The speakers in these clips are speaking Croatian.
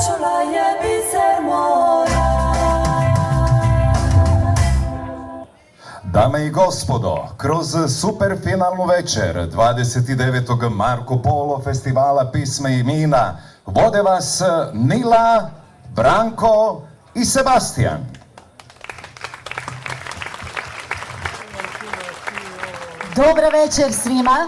Korčula je biser mora. Dame i gospodo, kroz superfinalnu večer 29. Marko Polo festivala Pisma i vina vode vas Nila, Branko i Sebastian. Dobra večer svima.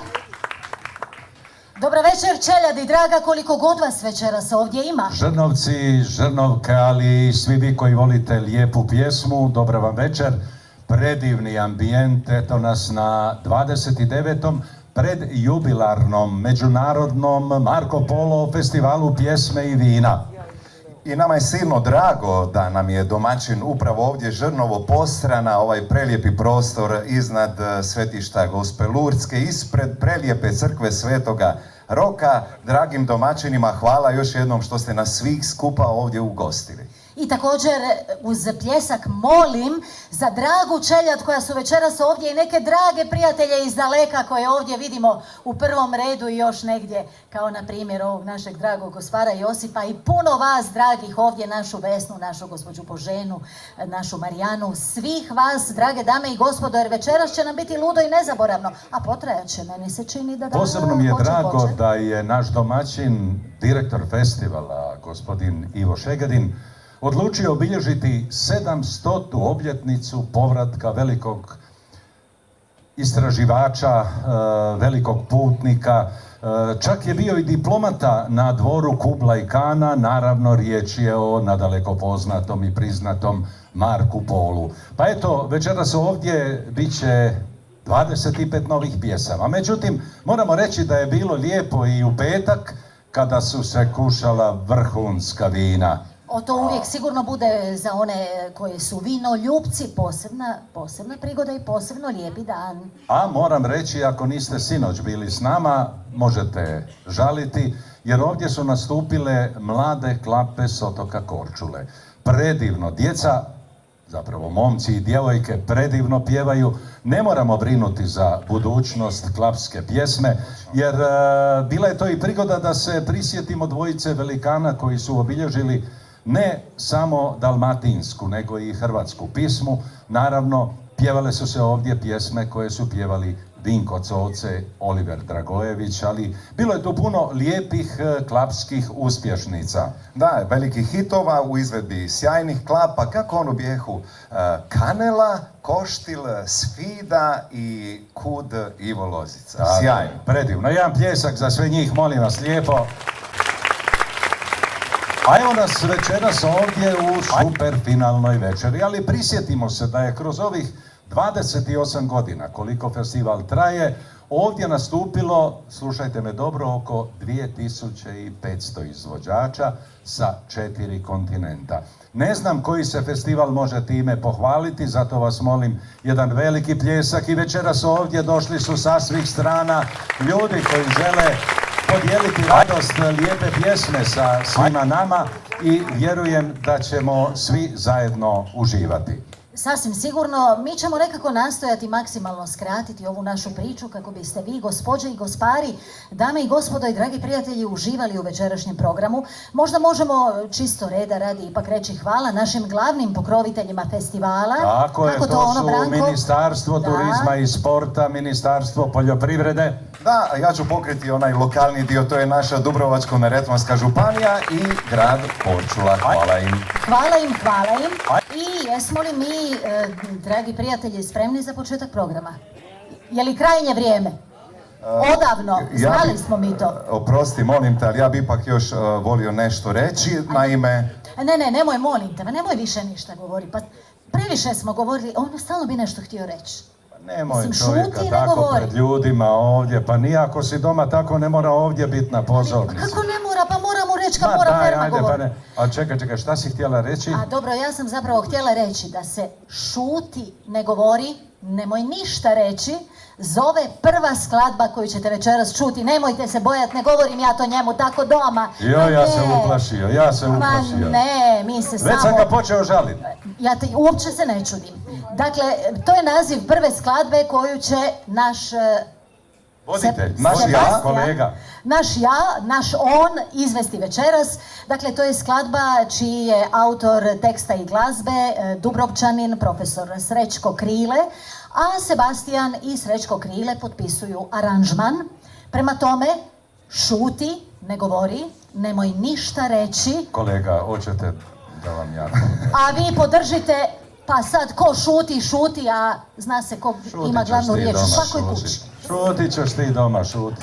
Dobra večer čeljadi, draga, koliko god vas večeras ovdje ima. Žrnovci, žrnovke, ali i svi vi koji volite lijepu pjesmu, dobra vam večer. Predivni ambijent, eto nas na 29. predjubilarnom međunarodnom Marko Polo festivalu pjesme i vina. I nama je silno drago da nam je domaćin upravo ovdje Žrnovo Postrana, ovaj prelijepi prostor iznad svetišta Gospe Lurdske, ispred prelijepe crkve Svetoga Roka. Dragim domaćinima, hvala još jednom što ste nas svih skupa ovdje ugostili. I također uz pljesak molim za dragu čeljad koja su večeras ovdje i neke drage prijatelje iz daleka koje ovdje vidimo u prvom redu i još negdje, kao na primjer ovog našeg dragog gospara Josipa i puno vas dragih ovdje, našu Vesnu, našu gospođu Boženu, našu Marijanu, svih vas, drage dame i gospodo, jer večeras će nam biti ludo i nezaboravno, a potrajat će, meni se čini da Posebno mi je drago da je naš domaćin, direktor festivala, gospodin Ivo Šegedin, odlučio obilježiti 700. obljetnicu povratka velikog istraživača, velikog putnika. Čak je bio i diplomata na dvoru Kublai Kana, naravno riječ je o nadaleko poznatom i priznatom Marku Polu. Pa eto, večeras ovdje bit će 25 novih pjesama. Međutim, moramo reći da je bilo lijepo i u petak kada su se kušala vrhunska vina. To uvijek sigurno bude za one koji su vinoljupci posebna prigoda i posebno lijepi dan. A moram reći, ako niste sinoć bili s nama, možete žaliti, jer ovdje su nastupile mlade klape s otoka Korčule. Predivno, djeca, zapravo momci i djevojke, predivno pjevaju. Ne moramo brinuti za budućnost klapske pjesme, jer bila je to i prigoda da se prisjetimo dvojice velikana koji su obilježili ne samo dalmatinsku, nego i hrvatsku pismu. Naravno, pjevale su se ovdje pjesme koje su pjevali Vinko Coce, Oliver Dragojević, ali bilo je tu puno lijepih klapskih uspješnica. Da, velikih hitova u izvedbi sjajnih klapa, kako onu bijehu Kanela, Koštil, Sfida i Kud Ivo Lozica. Sjajno. Predivno. Jedan pljesak za sve njih, molim vas lijepo. A evo nas večeras ovdje u superfinalnoj večeri, ali prisjetimo se da je kroz ovih 28 godina koliko festival traje, ovdje nastupilo, slušajte me dobro, oko 2500 izvođača sa 4 kontinenta. Ne znam koji se festival može time pohvaliti, zato vas molim jedan veliki pljesak i večeras ovdje došli su sa svih strana ljudi koji žele podijeliti radost lijepe pjesme sa svima nama i vjerujem da ćemo svi zajedno uživati. Sasvim sigurno, mi ćemo nekako nastojati maksimalno skratiti ovu našu priču kako biste vi, gospođe i gospari, dame i gospodo i dragi prijatelji, uživali u večerašnjem programu. Možda možemo čisto reda radi ipak reći hvala našim glavnim pokroviteljima festivala. Tako je, to su Ministarstvo turizma i sporta, Ministarstvo poljoprivrede. Da, ja ću pokriti onaj lokalni dio, to je naša Dubrovačko-neretvanska županija i grad Korčula. Hvala im. Hvala im. I jesmo li mi, dragi prijatelji, spremni za početak programa? Je li krajnje vrijeme? Odavno, znali smo mi to. Oprosti, molim te, ali ja bi ipak još volio nešto reći, naime... Ne, nemoj, molim te, nemoj više ništa govori, pa previše smo govorili, on stalno bi nešto htio reći. Nemoj čovjeka tako pred ljudima ovdje, pa nijako si doma tako ne mora ovdje biti na pozornici. Kako ne mora, pa moramo reći kad mora ferma govoriti. A čekaj, šta si htjela reći? A dobro, ja sam zapravo htjela reći da se šuti, ne govori, nemoj ništa reći, zove prva skladba koju ćete večeras čuti, nemojte se bojati, ne govorim ja to njemu tako doma. Ja se uplašio. Ma ne, mi se samo... Već sam ga počeo žaliti. Ja te uopće se ne čudim. Dakle, to je naziv prve skladbe koju će naš Voditelj, naš ja, Sebastian, kolega. naš on izvesti večeras. Dakle, to je skladba čiji je autor teksta i glazbe Dubrovčanin, profesor Srećko Krile, a Sebastian i Srećko Krile potpisuju aranžman. Prema tome, šuti, ne govori, nemoj ništa reći, Kolega, hoćete da vam ja... a vi podržite, pa sad ko šuti, šuti, a zna se ko ima glavnu riječ u svakoj kući. Šutit ćeš ti doma, šuti.